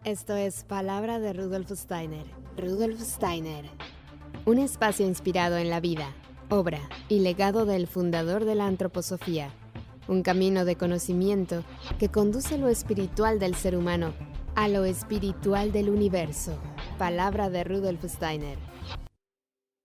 Esto es Palabra de Rudolf Steiner. Rudolf Steiner. Un espacio inspirado en la vida, obra y legado del fundador de la antroposofía. Un camino de conocimiento que conduce lo espiritual del ser humano a lo espiritual del universo. Palabra de Rudolf Steiner.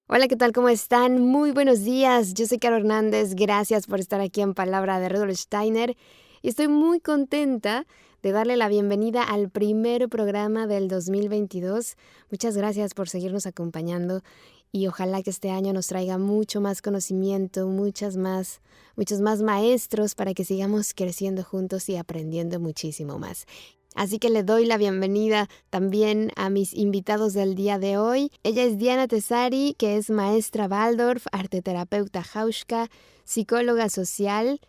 Hola, ¿qué tal? ¿Cómo están? Muy buenos días. Yo soy Caro Hernández. Gracias por estar aquí en Palabra de Rudolf Steiner. Y estoy muy contenta de darle la bienvenida al primer programa del 2022. Muchas gracias por seguirnos acompañando y ojalá que este año nos traiga mucho más conocimiento, muchos más maestros para que sigamos creciendo juntos y aprendiendo muchísimo más. Así que le doy la bienvenida también a mis invitados del día de hoy. Ella es Diana Tesari, que es maestra Waldorf, arteterapeuta Hauschka, psicóloga social,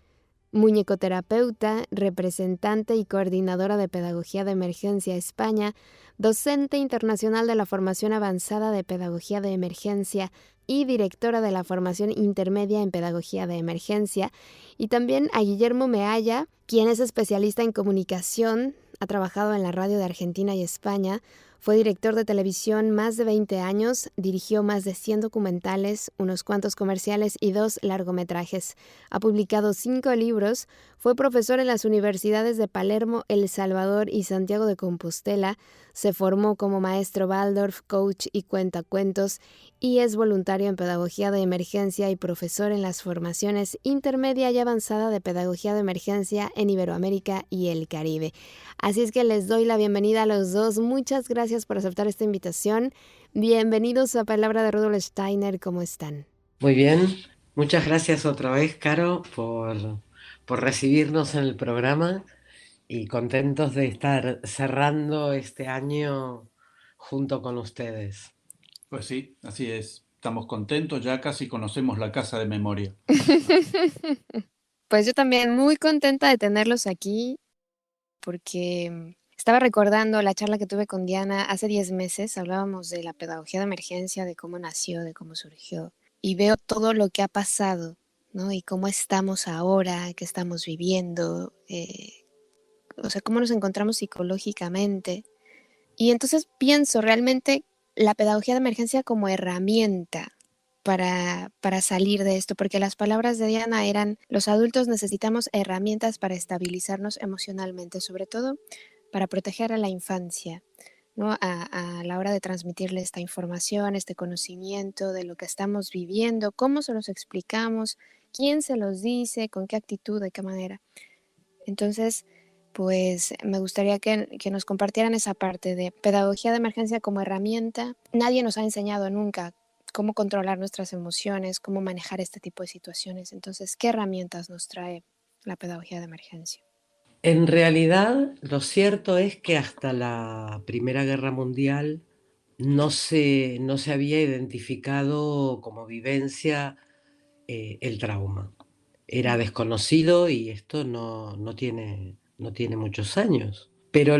muñecoterapeuta, representante y coordinadora de Pedagogía de Emergencia España, docente internacional de la Formación Avanzada de Pedagogía de Emergencia y directora de la Formación Intermedia en Pedagogía de Emergencia, y también a Guillermo Meaya, quien es especialista en comunicación, ha trabajado en la radio de Argentina y España, fue director de televisión más de 20 años, dirigió más de 100 documentales, unos cuantos comerciales y 2 largometrajes. Ha publicado 5 libros, fue profesor en las universidades de Palermo, El Salvador y Santiago de Compostela, se formó como maestro Waldorf, coach y cuentacuentos, y es voluntario en Pedagogía de Emergencia y profesor en las formaciones intermedia y avanzada de Pedagogía de Emergencia en Iberoamérica y el Caribe. Así es que les doy la bienvenida a los dos. Muchas gracias por aceptar esta invitación. Bienvenidos a Palabra de Rudolf Steiner. ¿Cómo están? Muy bien, muchas gracias otra vez, Caro, por recibirnos en el programa y contentos de estar cerrando este año junto con ustedes. Pues sí, así es. Estamos contentos, ya casi conocemos la casa de memoria. Pues yo también muy contenta de tenerlos aquí porque estaba recordando la charla que tuve con Diana hace 10 meses. Hablábamos de la pedagogía de emergencia, de cómo nació, de cómo surgió. Y veo todo lo que ha pasado, ¿no? Y cómo estamos ahora, qué estamos viviendo, o sea, cómo nos encontramos psicológicamente. Y entonces pienso realmente la pedagogía de emergencia como herramienta para salir de esto, porque las palabras de Diana eran: los adultos necesitamos herramientas para estabilizarnos emocionalmente, sobre todo para proteger a la infancia, ¿no? A la hora de transmitirle esta información, este conocimiento de lo que estamos viviendo, cómo se los explicamos, quién se los dice, con qué actitud, de qué manera. Entonces, pues me gustaría que nos compartieran esa parte de pedagogía de emergencia como herramienta. Nadie nos ha enseñado nunca cómo controlar nuestras emociones, cómo manejar este tipo de situaciones. Entonces, ¿qué herramientas nos trae la pedagogía de emergencia? En realidad, lo cierto es que hasta la Primera Guerra Mundial no se había identificado como vivencia el trauma. Era desconocido y esto no tiene muchos años. Pero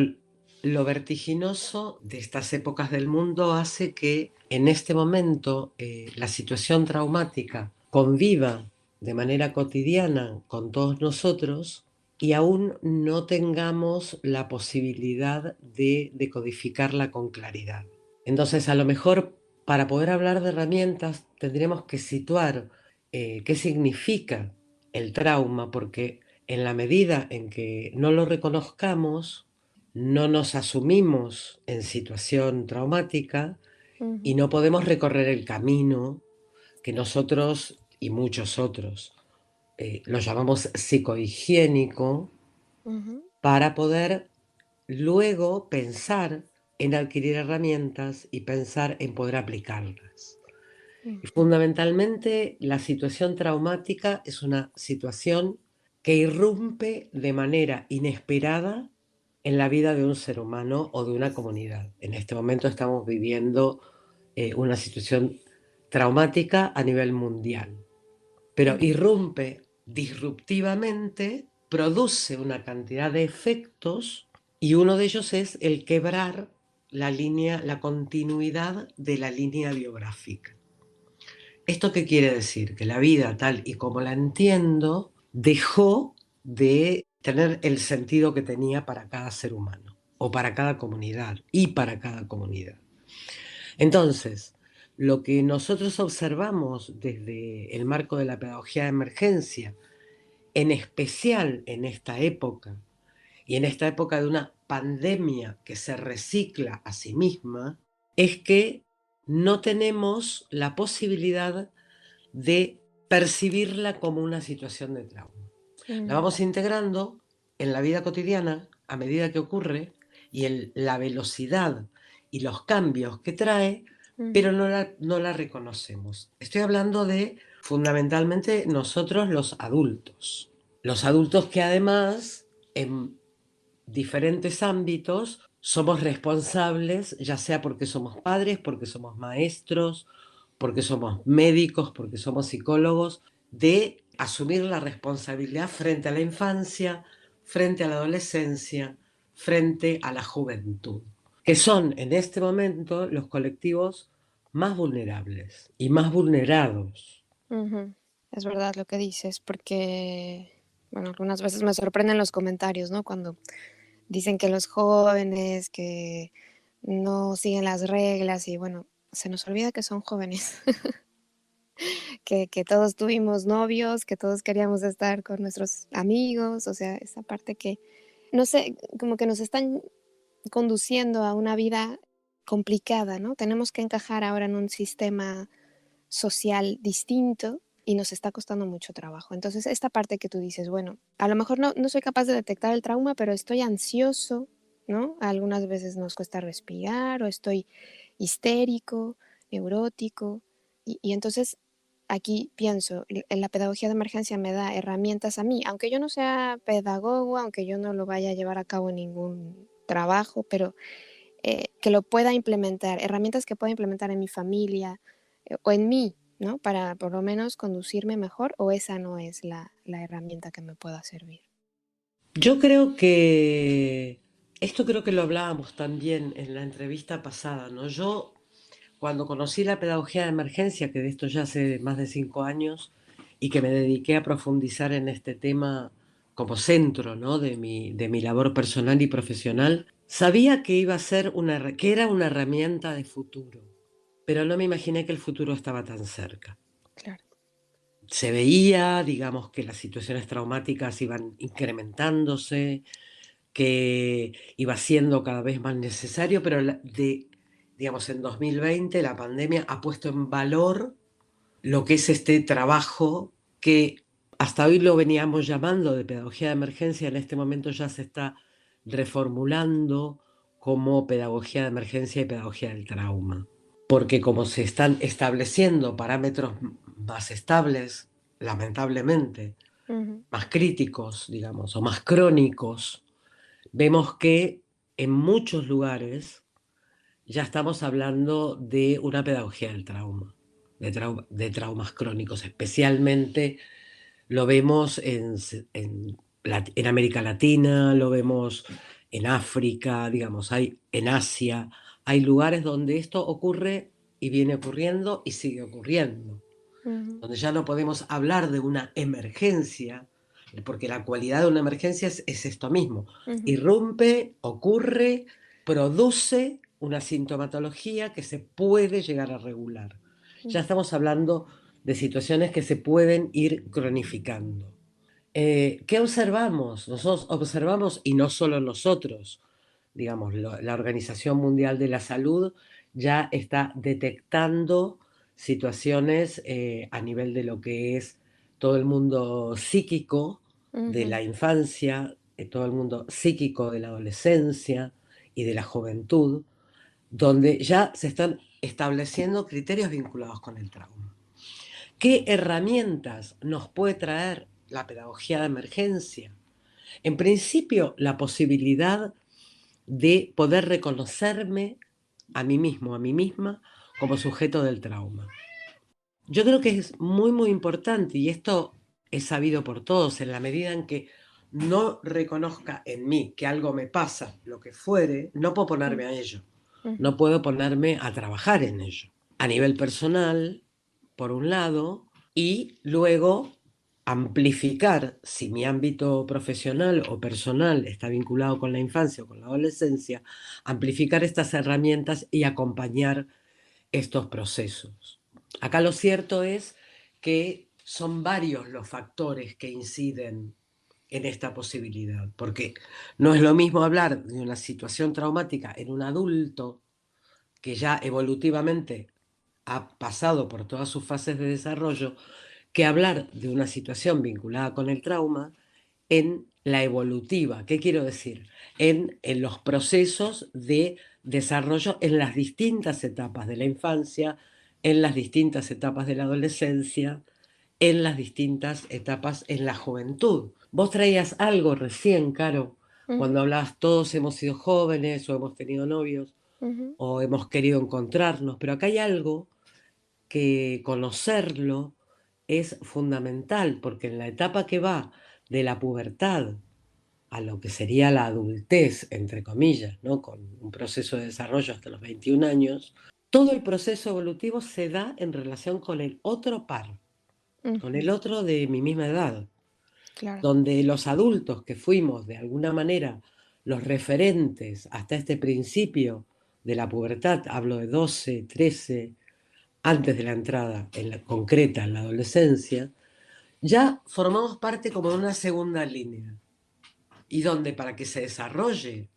lo vertiginoso de estas épocas del mundo hace que en este momento la situación traumática conviva de manera cotidiana con todos nosotros y aún no tengamos la posibilidad de decodificarla con claridad. Entonces, a lo mejor para poder hablar de herramientas tendremos que situar qué significa el trauma, porque en la medida en que no lo reconozcamos, no nos asumimos en situación traumática y Uh-huh. no podemos recorrer el camino que nosotros y muchos otros lo llamamos psicohigiénico, Uh-huh. para poder luego pensar en adquirir herramientas y pensar en poder aplicarlas. Y Uh-huh. fundamentalmente, la situación traumática es una situación que irrumpe de manera inesperada en la vida de un ser humano o de una comunidad. En este momento estamos viviendo una situación traumática a nivel mundial, pero Uh-huh. irrumpe disruptivamente, produce una cantidad de efectos y uno de ellos es el quebrar la continuidad de la línea biográfica. ¿Esto qué quiere decir? Que la vida tal y como la entiendo dejó de tener el sentido que tenía para cada ser humano. o para cada comunidad y para cada comunidad. Entonces, lo que nosotros observamos desde el marco de la pedagogía de emergencia, en especial en esta época, y en esta época de una pandemia que se recicla a sí misma, es que no tenemos la posibilidad de percibirla como una situación de trauma. La vamos integrando en la vida cotidiana a medida que ocurre y en la velocidad y los cambios que trae, pero no la reconocemos. Estoy hablando de fundamentalmente nosotros los adultos. Los adultos que además en diferentes ámbitos somos responsables, ya sea porque somos padres, porque somos maestros, porque somos médicos, porque somos psicólogos, de asumir la responsabilidad frente a la infancia, frente a la adolescencia, frente a la juventud, que son en este momento los colectivos más vulnerables y más vulnerados. Es verdad lo que dices, porque, bueno, algunas veces me sorprenden los comentarios, ¿no? Cuando dicen que los jóvenes que no siguen las reglas y bueno, se nos olvida que son jóvenes, que todos tuvimos novios, que todos queríamos estar con nuestros amigos, o sea, esa parte que, no sé, como que nos están conduciendo a una vida complicada, ¿no? Tenemos que encajar ahora en un sistema social distinto y nos está costando mucho trabajo. Entonces, esta parte que tú dices, bueno, a lo mejor no soy capaz de detectar el trauma, pero estoy ansioso, ¿no? Algunas veces nos cuesta respirar o estoy histérico, neurótico. Y entonces aquí pienso, en la pedagogía de emergencia me da herramientas a mí, aunque yo no sea pedagogo, aunque yo no lo vaya a llevar a cabo en ningún trabajo, pero que lo pueda implementar, herramientas que pueda implementar en mi familia o en mí, ¿no? Para por lo menos conducirme mejor, o esa no es la herramienta que me pueda servir. Yo creo que esto creo que lo hablábamos también en la entrevista pasada, ¿no? Yo cuando conocí la pedagogía de emergencia, que de esto ya hace más de 5 años, y que me dediqué a profundizar en este tema como centro, ¿no? de mi labor personal y profesional, sabía que iba a ser que era una herramienta de futuro, pero no me imaginé que el futuro estaba tan cerca. Claro. Se veía, digamos, que las situaciones traumáticas iban incrementándose, que iba siendo cada vez más necesario, pero digamos, en 2020 la pandemia ha puesto en valor lo que es este trabajo que hasta hoy lo veníamos llamando de pedagogía de emergencia, en este momento ya se está reformulando como pedagogía de emergencia y pedagogía del trauma. Porque como se están estableciendo parámetros más estables, lamentablemente, más críticos, digamos, o más crónicos, vemos que en muchos lugares ya estamos hablando de una pedagogía del trauma, de traumas crónicos. Especialmente lo vemos en América Latina, lo vemos en África, digamos, en Asia. Hay lugares donde esto ocurre y viene ocurriendo y sigue ocurriendo. Donde ya no podemos hablar de una emergencia, porque la cualidad de una emergencia es esto mismo. Irrumpe, ocurre, produce una sintomatología que se puede llegar a regular. Ya estamos hablando de situaciones que se pueden ir cronificando. ¿Qué observamos? Nosotros observamos, y no solo nosotros, digamos, la Organización Mundial de la Salud ya está detectando situaciones a nivel de lo que es todo el mundo psíquico de la infancia, todo el mundo psíquico de la adolescencia y de la juventud, donde ya se están estableciendo criterios vinculados con el trauma. ¿Qué herramientas nos puede traer la pedagogía de emergencia? En principio, la posibilidad de poder reconocerme a mí mismo, a mí misma, como sujeto del trauma. Yo creo que es muy, muy importante, y esto es sabido por todos, en la medida en que no reconozca en mí que algo me pasa, lo que fuere, no puedo ponerme a ello, no puedo ponerme a trabajar en ello. A nivel personal, por un lado, y luego amplificar, si mi ámbito profesional o personal está vinculado con la infancia o con la adolescencia, amplificar estas herramientas y acompañar estos procesos. Acá lo cierto es que son varios los factores que inciden en esta posibilidad, porque no es lo mismo hablar de una situación traumática en un adulto que ya evolutivamente ha pasado por todas sus fases de desarrollo, que hablar de una situación vinculada con el trauma en la evolutiva. ¿Qué quiero decir? En los procesos de desarrollo en las distintas etapas de la infancia, en las distintas etapas de la adolescencia, en las distintas etapas en la juventud. Vos traías algo recién, Caro, cuando hablabas todos hemos sido jóvenes o hemos tenido novios Ujú. o hemos querido encontrarnos, pero acá hay algo que conocerlo es fundamental, porque en la etapa que va de la pubertad a lo que sería la adultez, entre comillas, ¿no? Con un proceso de desarrollo hasta los 21 años, todo el proceso evolutivo se da en relación con el otro par, con el Ujú. otro de mi misma edad, Claro. donde los adultos que fuimos de alguna manera los referentes hasta este principio de la pubertad, hablo de 12, 13, antes de la entrada en la concreta en la adolescencia, ya formamos parte como de una segunda línea y donde para que se desarrolle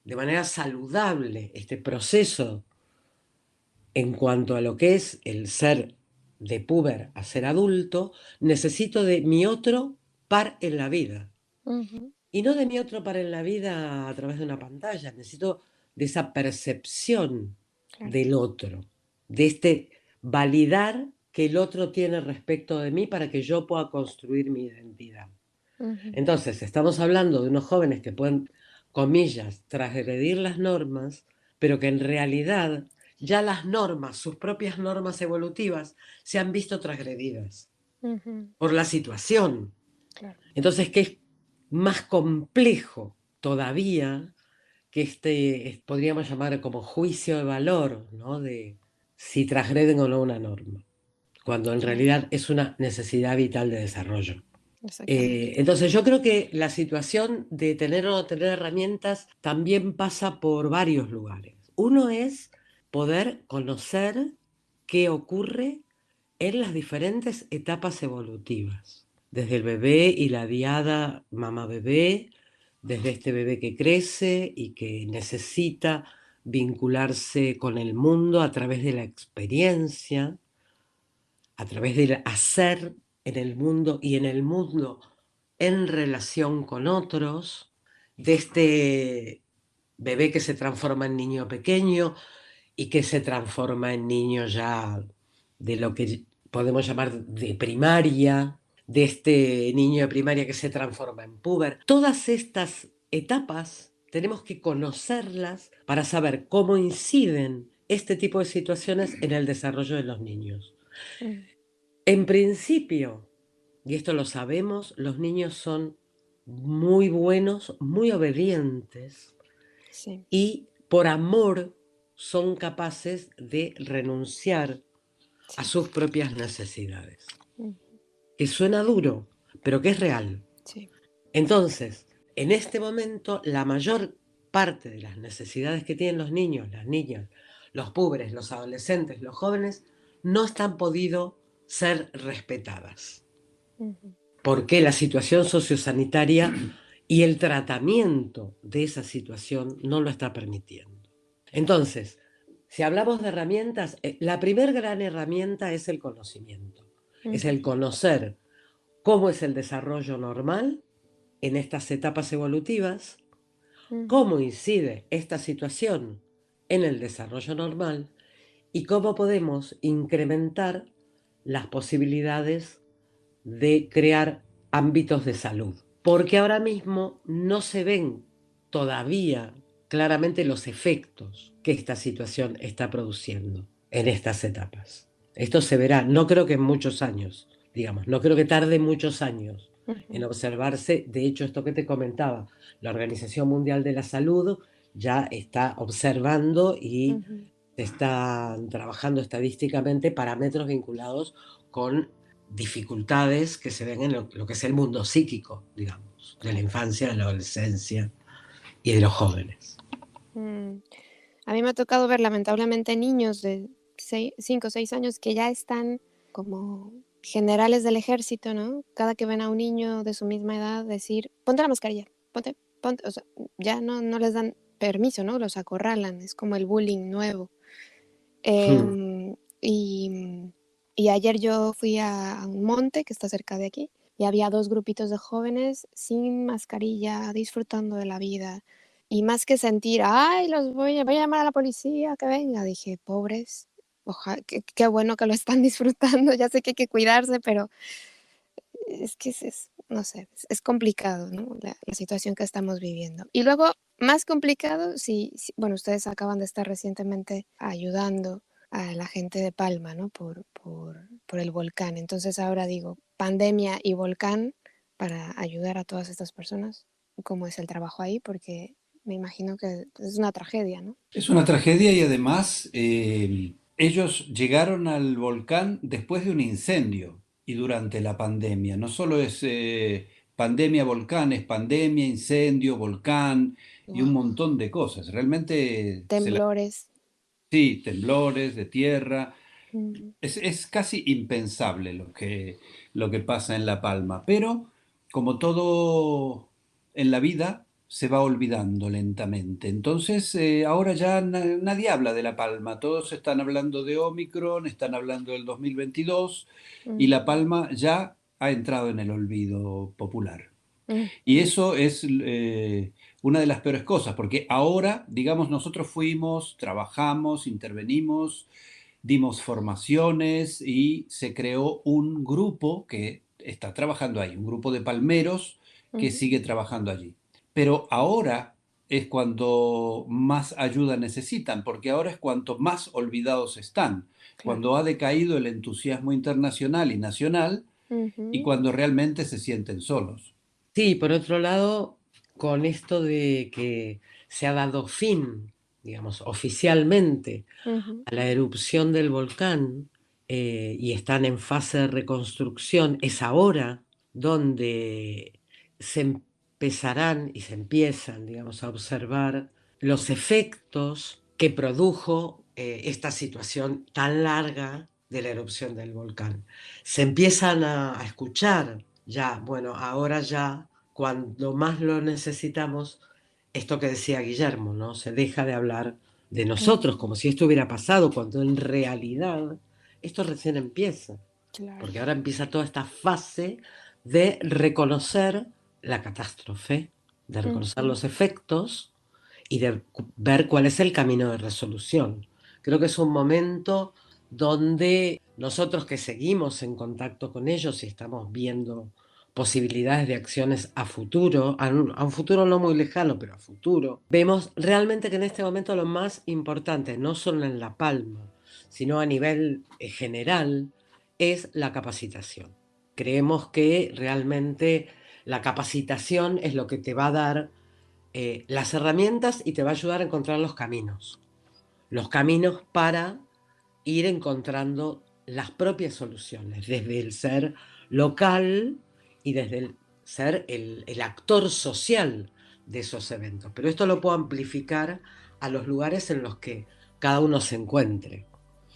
de manera saludable este proceso en cuanto a lo que es el ser de puber a ser adulto, necesito de mi otro par en la vida. Ujú. Y no de mi otro par en la vida a través de una pantalla, necesito de esa percepción Claro. del otro, de este validar que el otro tiene respecto de mí para que yo pueda construir mi identidad. Ujú. Entonces, estamos hablando de unos jóvenes que pueden, comillas, transgredir las normas, pero que en realidad ya las normas, sus propias normas evolutivas, se han visto transgredidas Ujú. por la situación. Claro. Entonces, ¿qué es más complejo todavía que podríamos llamar como juicio de valor, ¿no? De si transgreden o no una norma, cuando en Claro. realidad es una necesidad vital de desarrollo. Exactamente. Entonces yo creo que la situación de tener o no tener herramientas también pasa por varios lugares. Uno es poder conocer qué ocurre en las diferentes etapas evolutivas, desde el bebé y la diada mamá-bebé, desde este bebé que crece y que necesita vincularse con el mundo a través de la experiencia, a través del hacer en el mundo y en el mundo en relación con otros, de este bebé que se transforma en niño pequeño y que se transforma en niño ya de lo que podemos llamar de primaria, de este niño de primaria que se transforma en puber. Todas estas etapas tenemos que conocerlas para saber cómo inciden este tipo de situaciones en el desarrollo de los niños. Mm. En principio, y esto lo sabemos, los niños son muy buenos, muy obedientes Sí. y por amor son capaces de renunciar a Sí. sus propias necesidades. Ujú. Que suena duro, pero que es real. Sí. Entonces, en este momento, la mayor parte de las necesidades que tienen los niños, las niñas, los pobres, los adolescentes, los jóvenes, no están podido ser respetadas. Ujú. Porque la situación sociosanitaria y el tratamiento de esa situación no lo está permitiendo. Entonces, si hablamos de herramientas, la primer gran herramienta es el conocimiento. Es Ujú. el conocer cómo es el desarrollo normal en estas etapas evolutivas, Ujú. cómo incide esta situación en el desarrollo normal y cómo podemos incrementar las posibilidades de crear ámbitos de salud. Porque ahora mismo no se ven todavía claramente los efectos que esta situación está produciendo en estas etapas. Esto se verá, no creo que en muchos años, digamos, no creo que tarde muchos años en Ujú. observarse. De hecho, esto que te comentaba, la Organización Mundial de la Salud ya está observando y Ujú. están trabajando estadísticamente parámetros vinculados con dificultades que se ven en lo que es el mundo psíquico, digamos, de la infancia, de la adolescencia y de los jóvenes. Mm. A mí me ha tocado ver lamentablemente niños de 5 o 6 años que ya están como generales del ejército, ¿no? Cada que ven a un niño de su misma edad decir, ponte la mascarilla, ponte, o sea, ya no les dan permiso, ¿no? Los acorralan, es como el bullying nuevo. Hmm. Y, y ayer yo fui a un monte que está cerca de aquí y había 2 grupitos de jóvenes sin mascarilla, disfrutando de la vida. Y más que sentir, ay, voy a llamar a la policía, que venga, dije, pobres, qué bueno que lo están disfrutando, ya sé que hay que cuidarse, pero es que no sé, es complicado, ¿no? La situación que estamos viviendo. Y luego, más complicado, bueno, ustedes acaban de estar recientemente ayudando a la gente de Palma, ¿no? Por el volcán. Entonces ahora digo, pandemia y volcán para ayudar a todas estas personas. ¿Cómo es el trabajo ahí? Porque me imagino que es una tragedia, ¿no? Es una tragedia y además ellos llegaron al volcán después de un incendio y durante la pandemia. No solo es pandemia, volcán, es pandemia, incendio, volcán y un Wow. montón de cosas. Realmente Temblores. sí, temblores de tierra. Mm, Es casi impensable lo que pasa en La Palma, pero como todo en la vida, se va olvidando lentamente. Entonces, ahora ya nadie habla de La Palma, todos están hablando de Omicron, están hablando del 2022 y La mm, Palma ya ha entrado en el olvido popular. Y mm, eso es una de las peores cosas, porque ahora, digamos, nosotros fuimos, trabajamos, intervenimos, dimos formaciones y se creó un grupo que está trabajando ahí, un grupo de palmeros que mm, sigue trabajando allí. Pero ahora es cuando más ayuda necesitan, porque ahora es cuanto más olvidados están, claro. cuando ha decaído el entusiasmo internacional y nacional y Ujú, cuando realmente se sienten solos. Sí, por otro lado, con esto de que se ha dado fin, digamos, oficialmente ujú, a la erupción del volcán y están en fase de reconstrucción, es ahora donde se empezarán y se empiezan, digamos, a observar los efectos que produjo esta situación tan larga de la erupción del volcán. Se empiezan a escuchar ya, bueno, ahora ya, cuando más lo necesitamos, esto que decía Guillermo, ¿no? Se deja de hablar de nosotros, ujú, como si esto hubiera pasado, cuando en realidad esto recién empieza, claro. porque ahora empieza toda esta fase de reconocer la catástrofe, de reconocer Ujú, los efectos y de ver cuál es el camino de resolución. Creo que es un momento donde nosotros que seguimos en contacto con ellos y estamos viendo posibilidades de acciones a futuro, a un futuro no muy lejano, pero a futuro, vemos realmente que en este momento lo más importante, no solo en La Palma, sino a nivel general, es la capacitación. Creemos que realmente la capacitación es lo que te va a dar las herramientas y te va a ayudar a encontrar los caminos para ir encontrando las propias soluciones, desde el ser local y desde el ser el actor social de esos eventos. Pero esto lo puedo amplificar a los lugares en los que cada uno se encuentre.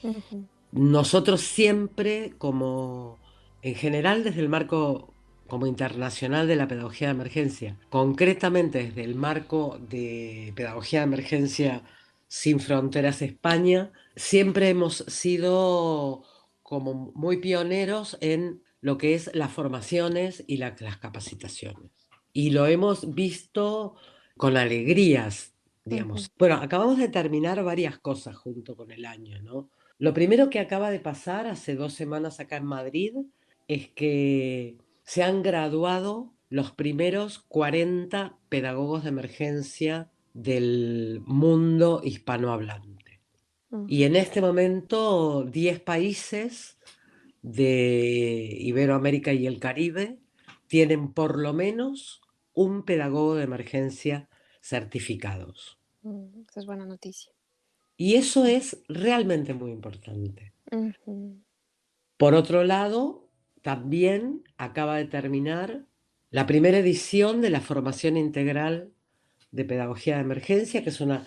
ujú, Nosotros siempre, como en general desde el marco como internacional de la pedagogía de emergencia, concretamente desde el marco de pedagogía de emergencia sin fronteras España, siempre hemos sido como muy pioneros en lo que es las formaciones y las capacitaciones. Y lo hemos visto con alegrías, ujú, digamos. Bueno, acabamos de terminar varias cosas junto con el año, ¿no? Lo primero que acaba de pasar hace 2 semanas acá en Madrid es que se han graduado los primeros 40 pedagogos de emergencia del mundo hispanohablante. Y ujú, en este momento 10 países de Iberoamérica y el Caribe tienen por lo menos un pedagogo de emergencia certificados. esa es buena noticia. Y eso es realmente muy importante. Ujú, Por otro lado, también acaba de terminar la primera edición de la formación integral de pedagogía de emergencia, que es una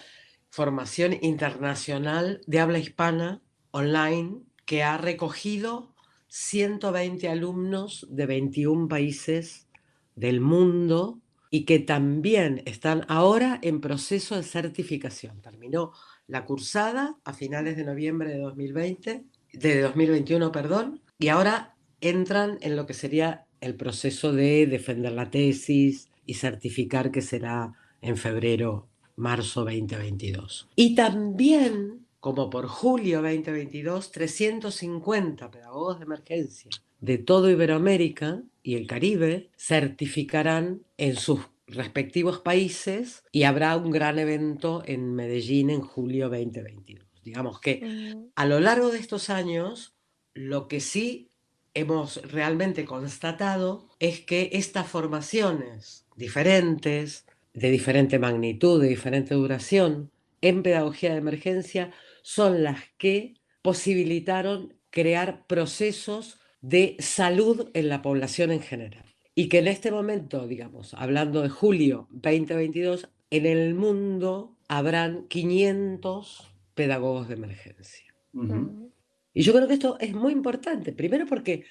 formación internacional de habla hispana online que ha recogido 120 alumnos de 21 países del mundo y que también están ahora en proceso de certificación. Terminó la cursada a finales de noviembre de 2021, perdón, y ahora entran en lo que sería el proceso de defender la tesis y certificar, que será en febrero, marzo 2022. Y también, como por julio 2022, 350 pedagogos de emergencia de todo Iberoamérica y el Caribe certificarán en sus respectivos países y habrá un gran evento en Medellín en julio 2022. Digamos que a lo largo de estos años, lo que sí hemos realmente constatado es que estas formaciones diferentes, de diferente magnitud, de diferente duración, en pedagogía de emergencia, son las que posibilitaron crear procesos de salud en la población en general. Y que en este momento, digamos, hablando de julio 2022, en el mundo habrán 500 pedagogos de emergencia. Ujú. Y yo creo que esto es muy importante, primero porque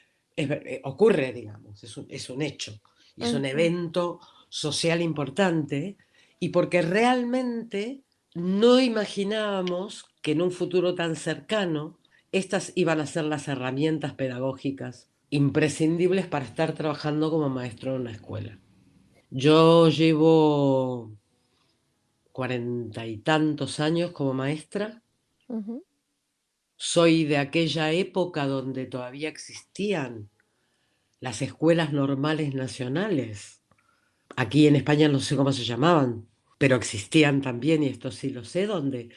ocurre, digamos, es un hecho, y es un evento social importante, y porque realmente no imaginábamos que en un futuro tan cercano estas iban a ser las herramientas pedagógicas imprescindibles para estar trabajando como maestro en una escuela. Yo llevo 40 y tantos años como maestra. Soy de aquella época donde todavía existían las escuelas normales nacionales. Aquí en España no sé cómo se llamaban, pero existían también, y esto sí lo sé, donde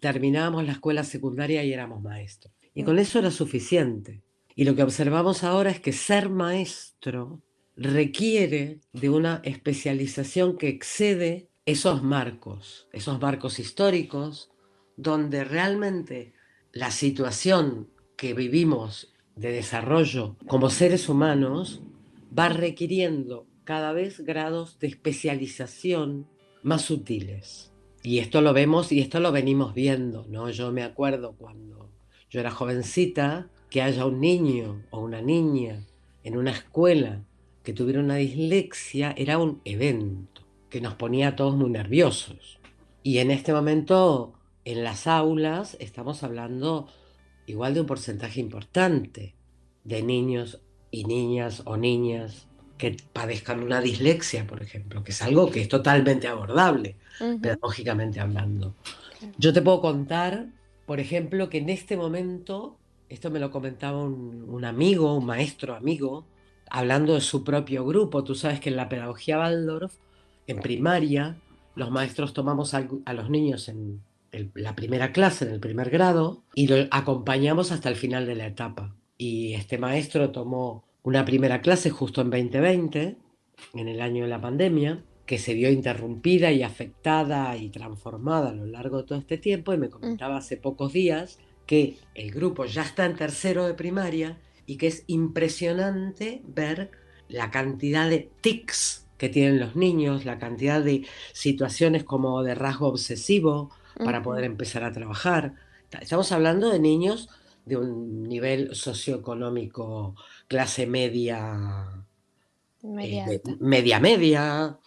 terminábamos la escuela secundaria y éramos maestros. Y con eso era suficiente. Y lo que observamos ahora es que ser maestro requiere de una especialización que excede esos marcos históricos, donde realmente la situación que vivimos de desarrollo como seres humanos va requiriendo cada vez grados de especialización más sutiles. Y esto lo vemos y esto lo venimos viendo, ¿no? Yo me acuerdo cuando yo era jovencita, que haya un niño o una niña en una escuela que tuviera una dislexia era un evento que nos ponía a todos muy nerviosos. Y en este momento, en las aulas, estamos hablando igual de un porcentaje importante de niños y niñas o niñas que padezcan una dislexia, por ejemplo, que es algo que es totalmente abordable, pedagógicamente hablando. Yo te puedo contar, por ejemplo, que en este momento, esto me lo comentaba un amigo, un maestro amigo, hablando de su propio grupo. Tú sabes que en la pedagogía Waldorf, en primaria, los maestros tomamos a los niños en la primera clase, en el primer grado, y lo acompañamos hasta el final de la etapa. Y este maestro tomó una primera clase justo en 2020, en el año de la pandemia, que se vio interrumpida y afectada y transformada a lo largo de todo este tiempo, y me comentaba hace pocos días que el grupo ya está en tercero de primaria y que es impresionante ver la cantidad de tics que tienen los niños, la cantidad de situaciones como de rasgo obsesivo para poder empezar a trabajar. Estamos hablando de niños de un nivel socioeconómico clase media, Media alta. media,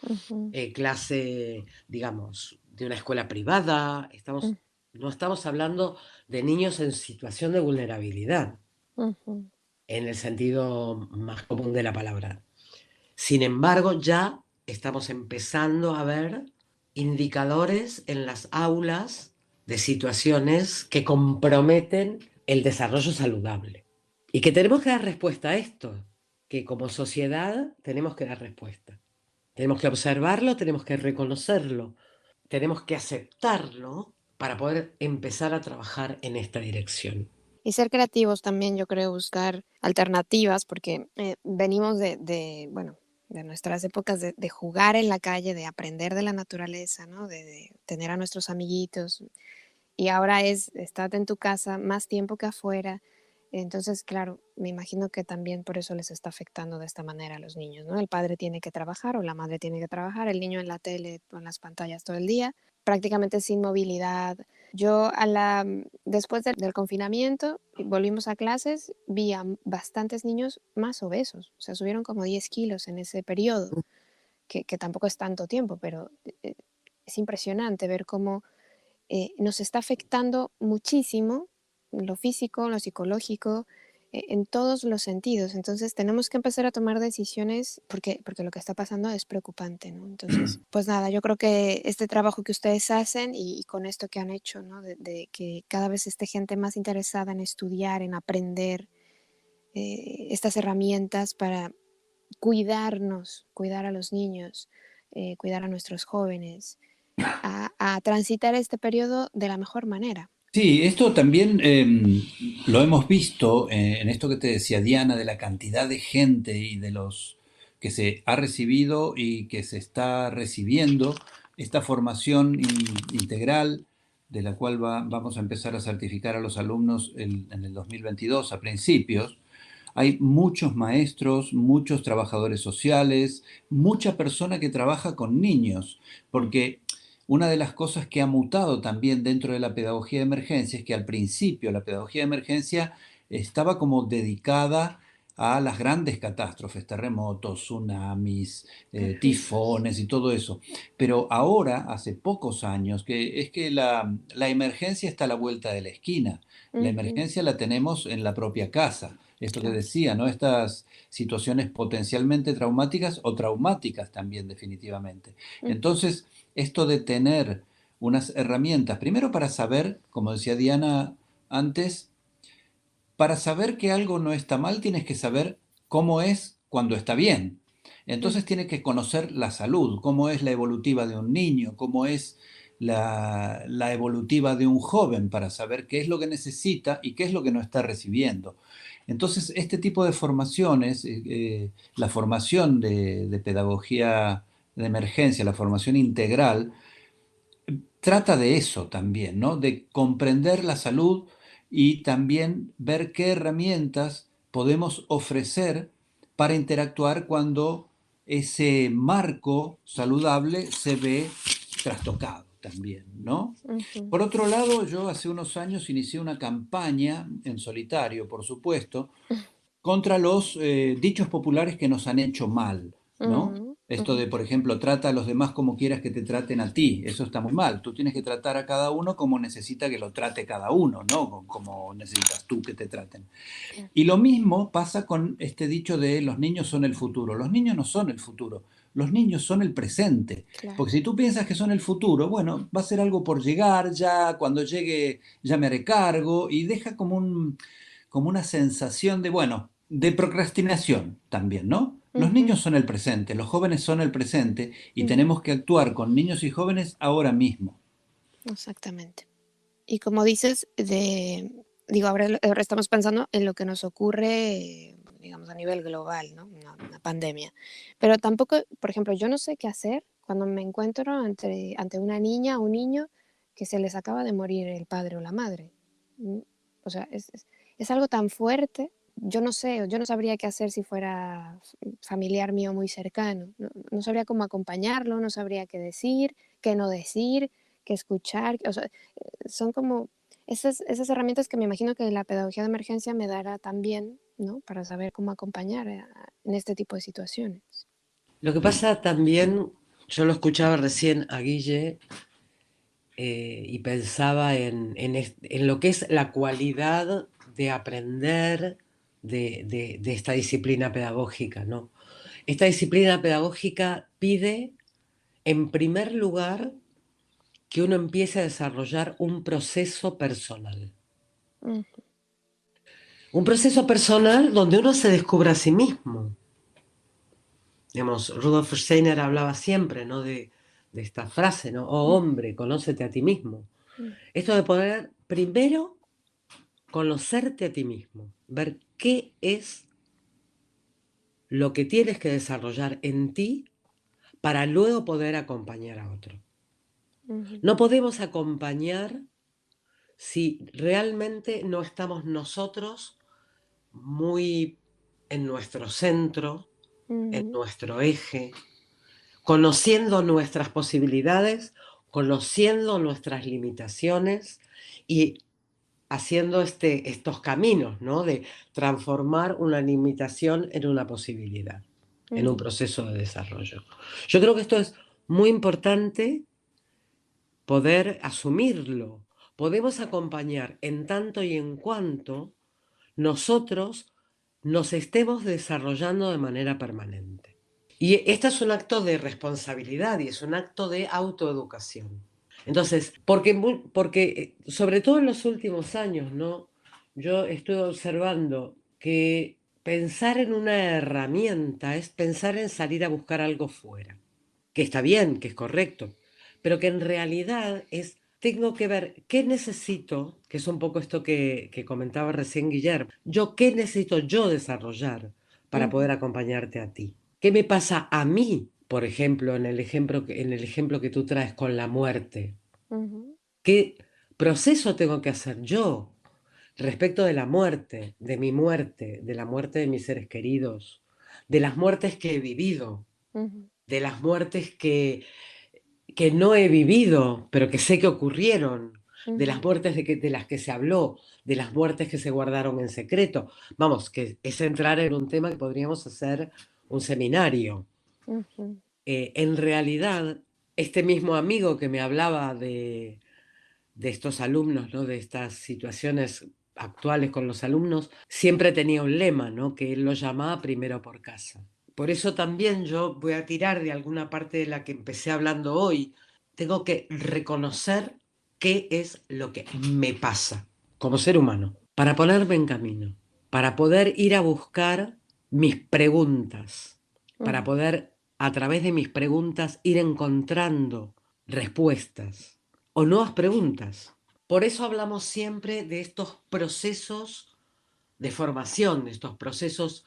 clase, digamos, de una escuela privada. No estamos hablando de niños en situación de vulnerabilidad, en el sentido más común de la palabra. Sin embargo, ya estamos empezando a ver indicadores en las aulas de situaciones que comprometen el desarrollo saludable. Y que tenemos que dar respuesta a esto, que como sociedad tenemos que dar respuesta. Tenemos que observarlo, tenemos que reconocerlo, tenemos que aceptarlo para poder empezar a trabajar en esta dirección. Y ser creativos también, yo creo, buscar alternativas, porque venimos bueno, de nuestras épocas de jugar en la calle, de aprender de la naturaleza, ¿no? De tener a nuestros amiguitos. Y ahora es, estate en tu casa más tiempo que afuera. Entonces, claro, me imagino que también por eso les está afectando de esta manera a los niños, ¿no? El padre tiene que trabajar o la madre tiene que trabajar, el niño en la tele o en las pantallas todo el día, prácticamente sin movilidad. Yo después del confinamiento, volvimos a clases, vi a bastantes niños más obesos, o sea, subieron como 10 kilos en ese periodo, que tampoco es tanto tiempo, pero es impresionante ver cómo nos está afectando muchísimo lo físico, lo psicológico, en todos los sentidos. Entonces tenemos que empezar a tomar decisiones porque lo que está pasando es preocupante, ¿no? Entonces, pues nada, yo creo que este trabajo que ustedes hacen y con esto que han hecho, ¿no? De que cada vez esté gente más interesada en estudiar, en aprender estas herramientas para cuidarnos, cuidar a los niños, cuidar a nuestros jóvenes, a transitar este periodo de la mejor manera. Sí, esto también lo hemos visto en esto que te decía Diana, de la cantidad de gente y de los que se ha recibido y que se está recibiendo esta formación integral de la cual vamos a empezar a certificar a los alumnos en el 2022 a principios. Hay muchos maestros, muchos trabajadores sociales, mucha persona que trabaja con niños, porque una de las cosas que ha mutado también dentro de la pedagogía de emergencia es que al principio la pedagogía de emergencia estaba como dedicada a las grandes catástrofes, terremotos, tsunamis, tifones y todo eso. Pero ahora, hace pocos años, que es que la emergencia está a la vuelta de la esquina. La Ujú, emergencia la tenemos en la propia casa. Esto que claro. decía, ¿no? Estas situaciones potencialmente traumáticas o traumáticas también definitivamente. Ujú, Entonces, esto de tener unas herramientas, primero para saber, como decía Diana antes, para saber que algo no está mal, tienes que saber cómo es cuando está bien. mm, Entonces tienes que conocer la salud, cómo es la evolutiva de un niño, cómo es la evolutiva de un joven, para saber qué es lo que necesita y qué es lo que no está recibiendo. Entonces, este tipo de formaciones, la formación de pedagogía de emergencia, la formación integral, trata de eso también, ¿no? De comprender la salud y también ver qué herramientas podemos ofrecer para interactuar cuando ese marco saludable se ve trastocado también, ¿no? ujú, Por otro lado, yo hace unos años inicié una campaña, en solitario, por supuesto, contra los dichos populares que nos han hecho mal, ¿no? mm, Esto ujú, de, por ejemplo, trata a los demás como quieras que te traten a ti, eso está muy mal. Tú tienes que tratar a cada uno como necesita que lo trate cada uno, ¿no? Como necesitas tú que te traten. claro, Y lo mismo pasa con este dicho de los niños son el futuro. Los niños no son el futuro, los niños son el presente. claro. Porque si tú piensas que son el futuro, bueno, va a ser algo por llegar, ya cuando llegue ya me haré cargo y deja como una sensación de, bueno, de procrastinación también, ¿no? Los Ujú, niños son el presente, los jóvenes son el presente y ujú, tenemos que actuar con niños y jóvenes ahora mismo. exactamente. Y como dices, digo, ahora estamos pensando en lo que nos ocurre, digamos, a nivel global, ¿no? Una pandemia. Pero tampoco, por ejemplo, yo no sé qué hacer cuando me encuentro ante una niña o un niño que se les acaba de morir el padre o la madre. Mm, O sea, es algo tan fuerte. Yo no sabría qué hacer si fuera familiar mío muy cercano. No sabría cómo acompañarlo, no sabría qué decir, qué no decir, qué escuchar. O sea, son como esas herramientas que me imagino que la pedagogía de emergencia me dará también, ¿no? Para saber cómo acompañar en este tipo de situaciones. Lo que pasa también, yo lo escuchaba recién a Guille y pensaba en lo que es la cualidad de aprender de esta disciplina pedagógica, ¿no? Esta disciplina pedagógica pide, en primer lugar, que uno empiece a desarrollar un proceso personal. Ujú, Un proceso personal donde uno se descubra a sí mismo. Digamos, Rudolf Steiner hablaba siempre, ¿no? de esta frase, ¿no? Oh ujú, hombre, conócete a ti mismo. mm, Esto de poder primero conocerte a ti mismo, ver qué es lo que tienes que desarrollar en ti para luego poder acompañar a otro. ujú, No podemos acompañar si realmente no estamos nosotros muy en nuestro centro, en Ujú, nuestro eje, conociendo nuestras posibilidades, conociendo nuestras limitaciones y haciendo estos caminos, ¿no? De transformar una limitación en una posibilidad, en un ujú, proceso de desarrollo. Yo creo que esto es muy importante poder asumirlo. Podemos acompañar en tanto y en cuanto nosotros nos estemos desarrollando de manera permanente. Y este es un acto de responsabilidad y es un acto de autoeducación. Entonces, porque sobre todo en los últimos años, ¿no? Yo estoy observando que pensar en una herramienta es pensar en salir a buscar algo fuera, que está bien, que es correcto, pero que en realidad tengo que ver qué necesito, que es un poco esto que comentaba recién Guillermo, qué necesito yo desarrollar para ujú, poder acompañarte a ti. ¿Qué me pasa a mí, por ejemplo, en el ejemplo que tú traes con la muerte? ujú, ¿Qué proceso tengo que hacer yo respecto de la muerte, de mi muerte, de la muerte de mis seres queridos, de las muertes que he vivido, ujú, de las muertes que no he vivido, pero que sé que ocurrieron, de las ujú, muertes de las que se habló, de las muertes que se guardaron en secreto? Vamos, que es entrar en un tema que podríamos hacer un seminario. ujú, En realidad, este mismo amigo que me hablaba de estos alumnos, ¿no? De estas situaciones actuales con los alumnos, siempre tenía un lema, ¿no? Que él lo llamaba primero por casa. Por eso también yo voy a tirar de alguna parte de la que empecé hablando hoy. Tengo que reconocer qué es lo que me pasa como ser humano, para ponerme en camino, para poder ir a buscar mis preguntas, para ujú. poder a través de mis preguntas ir encontrando respuestas o nuevas preguntas. Por eso hablamos siempre de estos procesos de formación, de estos procesos,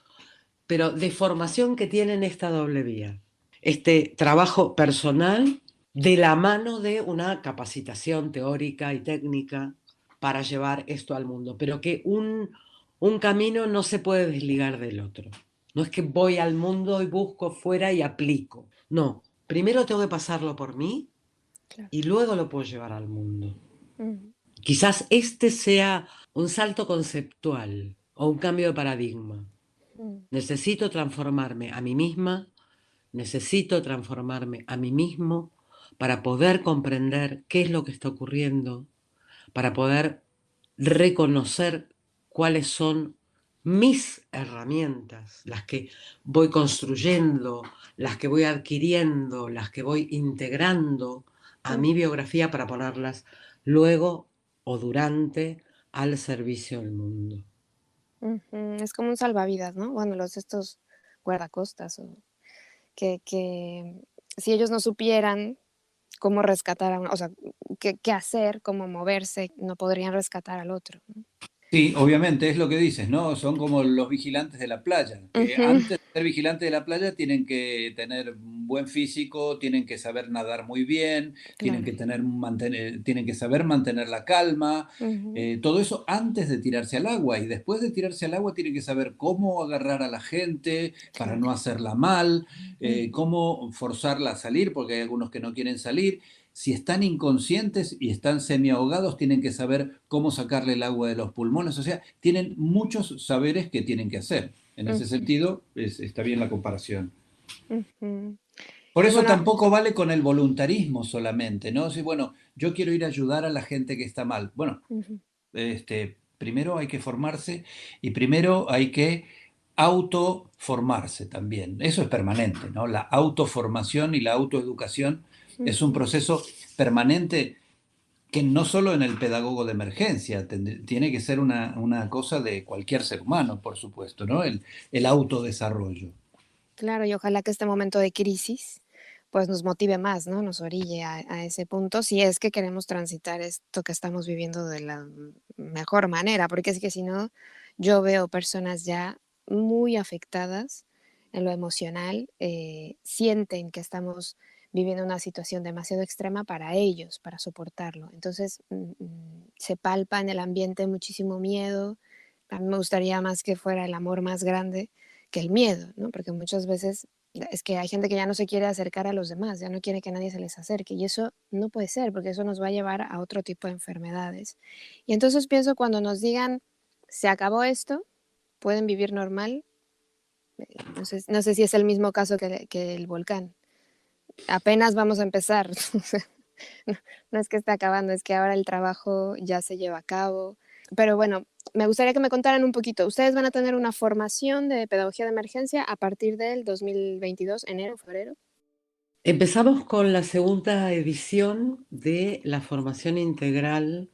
pero de formación que tienen esta doble vía. Este trabajo personal de la mano de una capacitación teórica y técnica para llevar esto al mundo, pero que un camino no se puede desligar del otro. No es que voy al mundo y busco fuera y aplico. No, primero tengo que pasarlo por mí Claro. y luego lo puedo llevar al mundo. Ujú, Quizás este sea un salto conceptual o un cambio de paradigma. ujú, Necesito transformarme a mí misma, necesito transformarme a mí mismo para poder comprender qué es lo que está ocurriendo, para poder reconocer cuáles son mis herramientas, las que voy construyendo, las que voy adquiriendo, las que voy integrando a mi ujú, biografía para ponerlas luego o durante al servicio del mundo. ujú. Es como un salvavidas, ¿no? Bueno, estos guardacostas o que si ellos no supieran cómo rescatar a o sea, qué hacer, cómo moverse, no podrían rescatar al otro, ¿no? Sí, obviamente es lo que dices, ¿no? Son como los vigilantes de la playa, que Ujú, antes de ser vigilantes de la playa tienen que tener un buen físico, tienen que saber nadar muy bien, claro. tienen que saber mantener la calma, Ujú, todo eso antes de tirarse al agua. Y después de tirarse al agua tienen que saber cómo agarrar a la gente para claro. no hacerla mal, Ujú, cómo forzarla a salir, porque hay algunos que no quieren salir. Si están inconscientes y están semiahogados, tienen que saber cómo sacarle el agua de los pulmones. O sea, tienen muchos saberes que tienen que hacer. En ese ujú, sentido, está bien la comparación. ujú. Por Y eso bueno, tampoco vale con el voluntarismo solamente, ¿no? Si, bueno, yo quiero ir a ayudar a la gente que está mal. Bueno, ujú, primero hay que formarse y primero hay que autoformarse también. Eso es permanente, ¿no? La autoformación y la autoeducación es un ujú. proceso permanente que no solo en el pedagogo de emergencia, tiene que ser una cosa de cualquier ser humano, por supuesto, ¿no? El autodesarrollo. Claro, y ojalá que este momento de crisis, pues, nos motive más, ¿no? Nos orille a ese punto, si es que queremos transitar esto que estamos viviendo de la mejor manera, porque es que si no, yo veo personas ya muy afectadas en lo emocional, sienten que estamos viviendo una situación demasiado extrema para ellos, para soportarlo. Entonces, se palpa en el ambiente muchísimo miedo, A mí me gustaría más que fuera el amor más grande que el miedo, ¿no? Porque muchas veces es que hay gente que ya no se quiere acercar a los demás, ya no quiere que nadie se les acerque y eso no puede ser porque eso nos va a llevar a otro tipo de enfermedades. Y entonces pienso cuando nos digan, se acabó esto, pueden vivir normal, no sé si es el mismo caso que el volcán. Apenas vamos a empezar. No, no es que esté acabando, es que ahora el trabajo ya se lleva a cabo. Pero bueno, me gustaría que me contaran un poquito. Ustedes van a tener una formación de pedagogía de emergencia a partir del 2022, enero, febrero. Empezamos con la segunda edición de la formación integral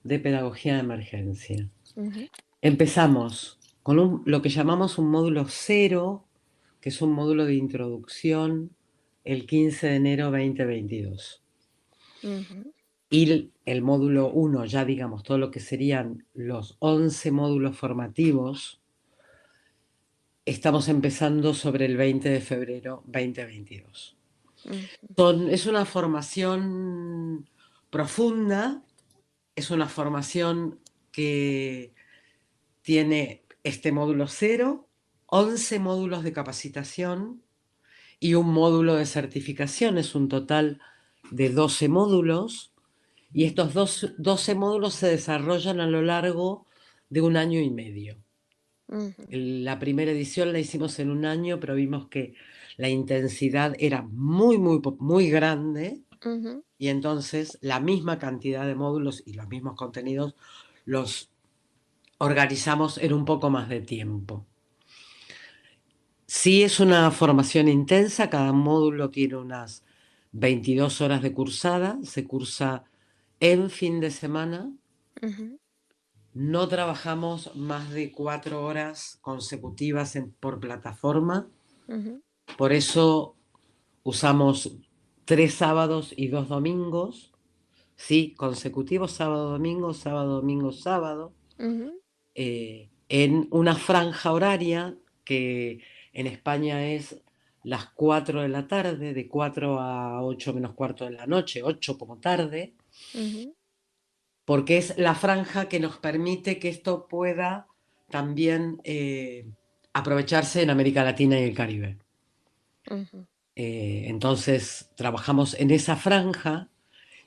de pedagogía de emergencia. Ujú, Empezamos con lo que llamamos un módulo 0, que es un módulo de introducción, el 15 de enero 2022. ujú, Y el módulo 1, ya digamos, todo lo que serían los 11 módulos formativos, estamos empezando sobre el 20 de febrero 2022. ujú, Es una formación profunda, es una formación que tiene este módulo 0, 11 módulos de capacitación y un módulo de certificación, es un total de 12 módulos, y estos 12 módulos se desarrollan a lo largo de 1 año y medio. ujú, La primera edición la hicimos en 1 año, pero vimos que la intensidad era muy, muy, muy grande, ujú. y entonces la misma cantidad de módulos y los mismos contenidos los organizamos en un poco más de tiempo. Sí, es una formación intensa, cada módulo tiene unas 22 horas de cursada, se cursa en fin de semana, Ujú, no trabajamos más de 4 horas consecutivas por plataforma, ujú, por eso usamos 3 sábados y 2 domingos, sí, consecutivos, sábado, domingo, sábado, domingo, sábado, ujú, en una franja horaria que en España es las 4 de la tarde, de 4 a 8 menos cuarto de la noche, 8 como tarde, ujú, porque es la franja que nos permite que esto pueda también aprovecharse en América Latina y el Caribe. ujú, Entonces trabajamos en esa franja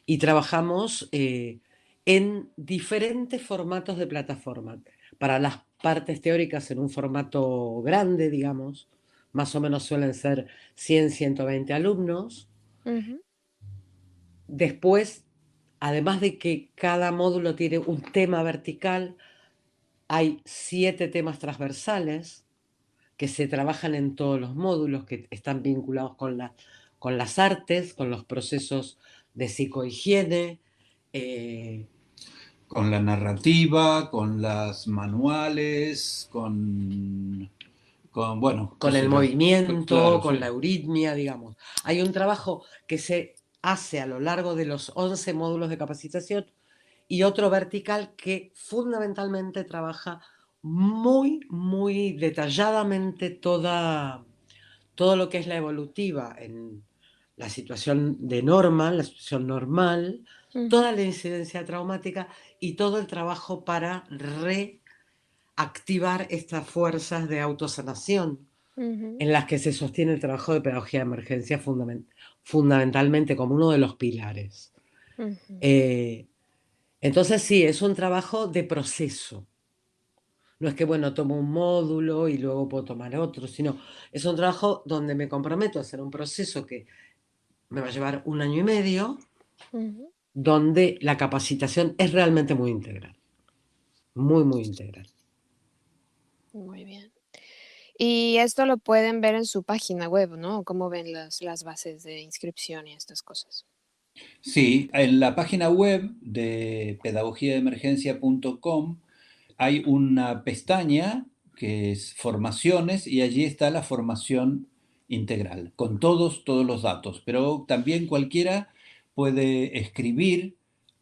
y trabajamos en diferentes formatos de plataforma. Para las partes teóricas en un formato grande, digamos, más o menos suelen ser 100, 120 alumnos. ujú, Después, además de que cada módulo tiene un tema vertical, hay 7 temas transversales que se trabajan en todos los módulos, que están vinculados con las artes, con los procesos de psicohigiene, eh, Con la narrativa, con las manuales, bueno, qué con el sé yo. movimiento, Claro, con la sí. euritmia, digamos. Hay un trabajo que se hace a lo largo de los 11 módulos de capacitación y otro vertical que fundamentalmente trabaja muy, muy detalladamente todo lo que es la evolutiva en la situación de normal, la situación normal, ujú, toda la incidencia traumática y todo el trabajo para reactivar estas fuerzas de autosanación ujú, en las que se sostiene el trabajo de pedagogía de emergencia fundamentalmente como uno de los pilares. ujú. Eh, entonces sí, es un trabajo de proceso. No es que, bueno, tomo un módulo y luego puedo tomar otro, sino es un trabajo donde me comprometo a hacer un proceso que me va a llevar 1 año y medio, Ujú, donde la capacitación es realmente muy integral, muy, muy integral. muy bien. Y esto lo pueden ver en su página web, ¿no? ¿Cómo ven las bases de inscripción y estas cosas? Sí, en la página web de pedagogiadeemergencia.com hay una pestaña que es formaciones y allí está la formación integral, con todos los datos, pero también cualquiera puede escribir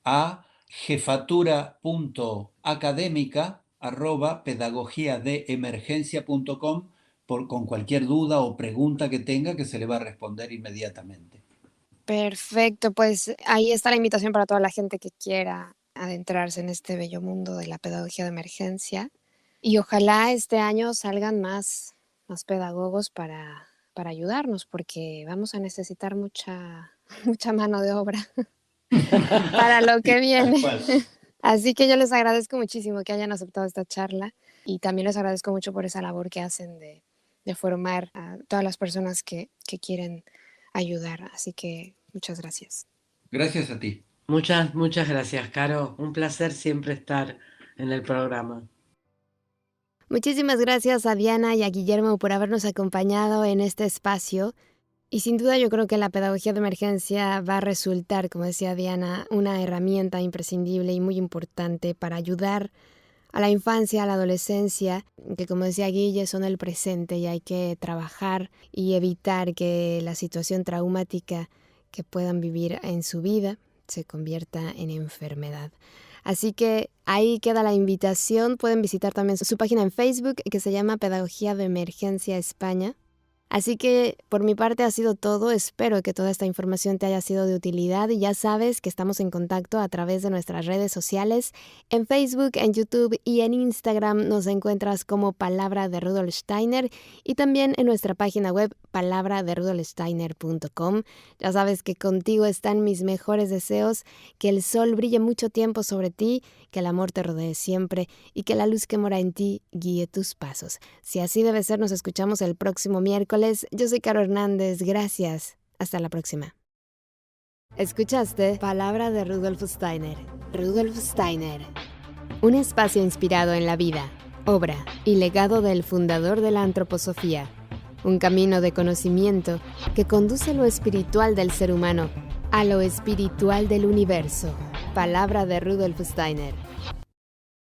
a jefatura.académica@pedagogiadeemergencia.com con cualquier duda o pregunta que tenga que se le va a responder inmediatamente. Perfecto, pues ahí está la invitación para toda la gente que quiera adentrarse en este bello mundo de la pedagogía de emergencia. Y ojalá este año salgan más pedagogos para ayudarnos, porque vamos a necesitar mucha mano de obra para lo que viene. Así que yo les agradezco muchísimo que hayan aceptado esta charla y también les agradezco mucho por esa labor que hacen de formar a todas las personas que quieren ayudar. Así que muchas gracias. Gracias a ti. Muchas gracias, Caro. Un placer siempre estar en el programa. Muchísimas gracias a Diana y a Guillermo por habernos acompañado en este espacio. Y sin duda yo creo que la pedagogía de emergencia va a resultar, como decía Diana, una herramienta imprescindible y muy importante para ayudar a la infancia, a la adolescencia, que como decía Guille, son el presente y hay que trabajar y evitar que la situación traumática que puedan vivir en su vida se convierta en enfermedad. Así que ahí queda la invitación. Pueden visitar también su página en Facebook que se llama Pedagogía de Emergencia España. Así que por mi parte ha sido todo. Espero que toda esta información te haya sido de utilidad y ya sabes que estamos en contacto a través de nuestras redes sociales. En Facebook, en YouTube y en Instagram nos encuentras como Palabra de Rudolf Steiner y también en nuestra página web palabraderudolfsteiner.com. Ya sabes que contigo están mis mejores deseos, que el sol brille mucho tiempo sobre ti, que el amor te rodee siempre y que la luz que mora en ti guíe tus pasos. Si así debe ser, nos escuchamos el próximo miércoles. Yo soy Caro Hernández, gracias. Hasta la próxima. Escuchaste Palabra de Rudolf Steiner. Rudolf Steiner. Un espacio inspirado en la vida, obra y legado del fundador de la antroposofía. Un camino de conocimiento que conduce lo espiritual del ser humano a lo espiritual del universo. Palabra de Rudolf Steiner.